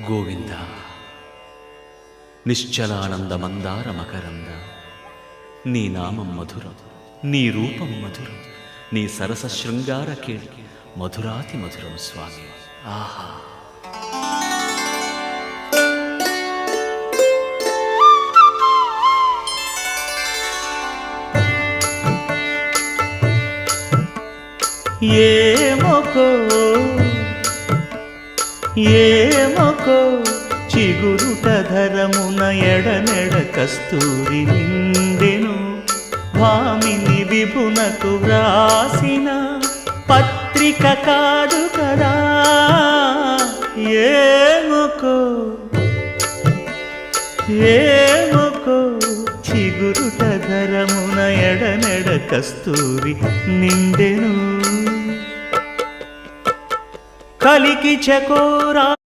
గోవింద నిశ్చలానంద మందార మకరంద నీ నామం మధురం, నీ రూపం మధురం, నీ సరస శృంగార కేళి మధురాతి మధురం స్వామి. ఆహా! ఏమొకో చిగురుట ధరమున ఎడనెడ కస్తూరి నిండెను, భామిని విభునకు వ్రాసిన పత్రిక కాదు కదా. ఏమొకో చిగురుట ధరమున ఎడనెడ కస్తూరి నిండెను, కలికి చకోరా